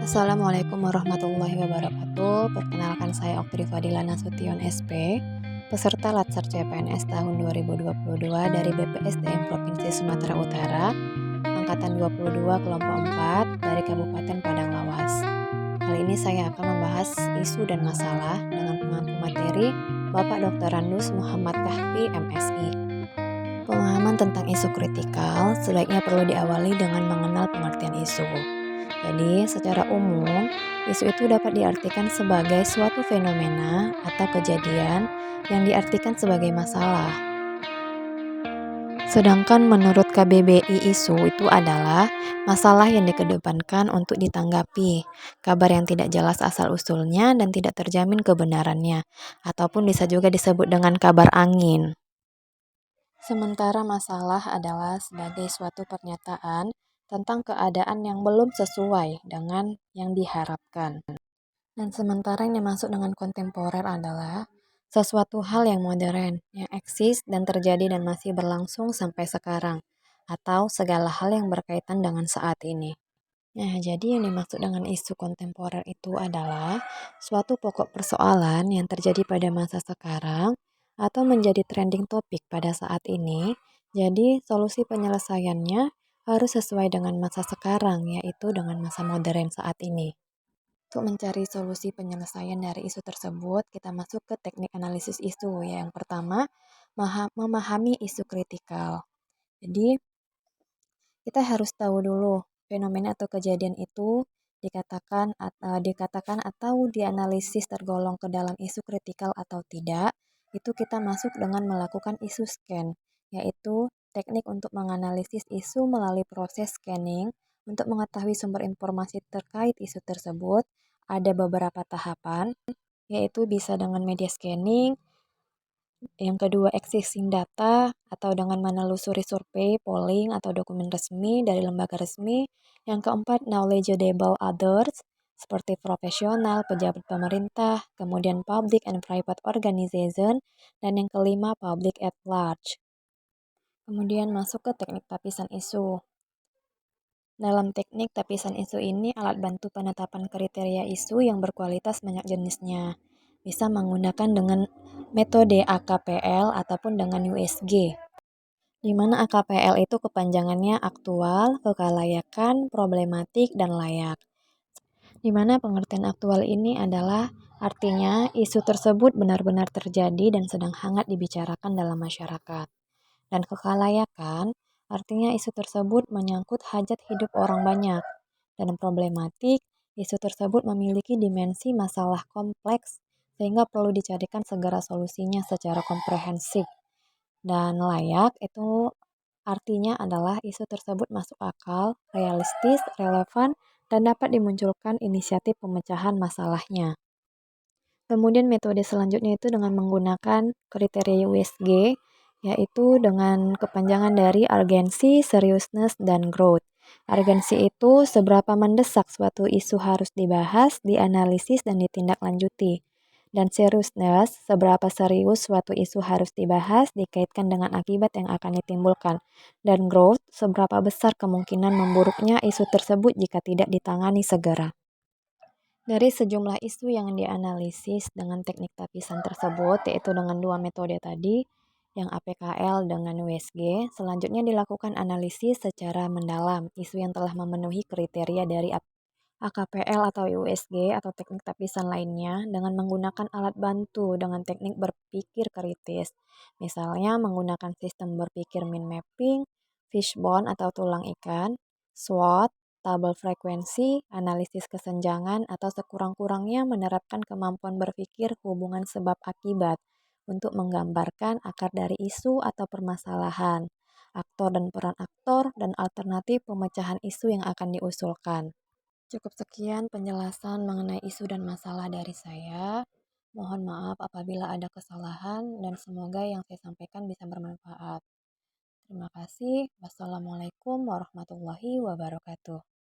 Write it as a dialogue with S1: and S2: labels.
S1: Assalamualaikum warahmatullahi wabarakatuh. Perkenalkan saya Oktri Fadila Nasution SP, peserta Latsar CPNS tahun 2022 dari BPSDM Provinsi Sumatera Utara, angkatan 22 kelompok 4 dari Kabupaten Padang Lawas. Kali ini saya akan membahas isu dan masalah dengan pengampu materi Bapak Dr. Randus Muhammad Kahfi MSI. Pemahaman tentang isu kritikal sebaiknya perlu diawali dengan mengenal pengertian isu. Jadi, secara umum, isu itu dapat diartikan sebagai suatu fenomena atau kejadian yang diartikan sebagai masalah. Sedangkan menurut KBBI, isu itu adalah masalah yang dikedepankan untuk ditanggapi, kabar yang tidak jelas asal-usulnya dan tidak terjamin kebenarannya, ataupun bisa juga disebut dengan kabar angin. Sementara masalah adalah sebagai suatu pernyataan tentang keadaan yang belum sesuai dengan yang diharapkan. Dan sementara yang dimaksud dengan kontemporer adalah sesuatu hal yang modern, yang eksis dan terjadi dan masih berlangsung sampai sekarang, atau segala hal yang berkaitan dengan saat ini. Nah, jadi yang dimaksud dengan isu kontemporer itu adalah suatu pokok persoalan yang terjadi pada masa sekarang atau menjadi trending topik pada saat ini. Jadi, solusi penyelesaiannya harus sesuai dengan masa sekarang, yaitu dengan masa modern saat ini. Untuk mencari solusi penyelesaian dari isu tersebut, kita masuk ke teknik analisis isu. Yang pertama, memahami isu kritikal. Jadi, kita harus tahu dulu fenomena atau kejadian itu dikatakan atau dianalisis tergolong ke dalam isu kritikal atau tidak. Itu kita masuk dengan melakukan isu scan, yaitu teknik untuk menganalisis isu melalui proses scanning untuk mengetahui sumber informasi terkait isu tersebut. Ada beberapa tahapan, yaitu bisa dengan media scanning, yang kedua, existing data atau dengan menelusuri survei, polling, atau dokumen resmi dari lembaga resmi. Yang keempat, knowledgeable others, seperti profesional, pejabat pemerintah, kemudian public and private organization, dan yang kelima, public at large. Kemudian masuk ke teknik tapisan isu. Dalam teknik tapisan isu ini, alat bantu penetapan kriteria isu yang berkualitas banyak jenisnya. Bisa menggunakan dengan metode AKPL ataupun dengan USG. Di mana AKPL itu kepanjangannya aktual, kekalayakan, problematik, dan layak. Di mana pengertian aktual ini adalah artinya isu tersebut benar-benar terjadi dan sedang hangat dibicarakan dalam masyarakat. Dan kekalayakan artinya isu tersebut menyangkut hajat hidup orang banyak. Dan problematik, isu tersebut memiliki dimensi masalah kompleks sehingga perlu dicarikan segera solusinya secara komprehensif. Dan layak itu artinya adalah isu tersebut masuk akal, realistis, relevan, dan dapat dimunculkan inisiatif pemecahan masalahnya. Kemudian metode selanjutnya itu dengan menggunakan kriteria USG, yaitu dengan kepanjangan dari urgency, seriousness, dan growth. Urgensi itu seberapa mendesak suatu isu harus dibahas, dianalisis, dan ditindaklanjuti. Dan seriousness, seberapa serius suatu isu harus dibahas, dikaitkan dengan akibat yang akan ditimbulkan. Dan growth, seberapa besar kemungkinan memburuknya isu tersebut jika tidak ditangani segera. Dari sejumlah isu yang dianalisis dengan teknik tapisan tersebut, yaitu dengan dua metode tadi, yang APKL dengan USG, selanjutnya dilakukan analisis secara mendalam isu yang telah memenuhi kriteria dari AKPL atau USG atau teknik tapisan lainnya dengan menggunakan alat bantu dengan teknik berpikir kritis. Misalnya menggunakan sistem berpikir mind mapping, fishbone atau tulang ikan, SWOT, tabel frekuensi, analisis kesenjangan, atau sekurang-kurangnya menerapkan kemampuan berpikir hubungan sebab akibat untuk menggambarkan akar dari isu atau permasalahan, aktor dan peran aktor, dan alternatif pemecahan isu yang akan diusulkan. Cukup sekian penjelasan mengenai isu dan masalah dari saya. Mohon maaf apabila ada kesalahan dan semoga yang saya sampaikan bisa bermanfaat. Terima kasih. Wassalamualaikum warahmatullahi wabarakatuh.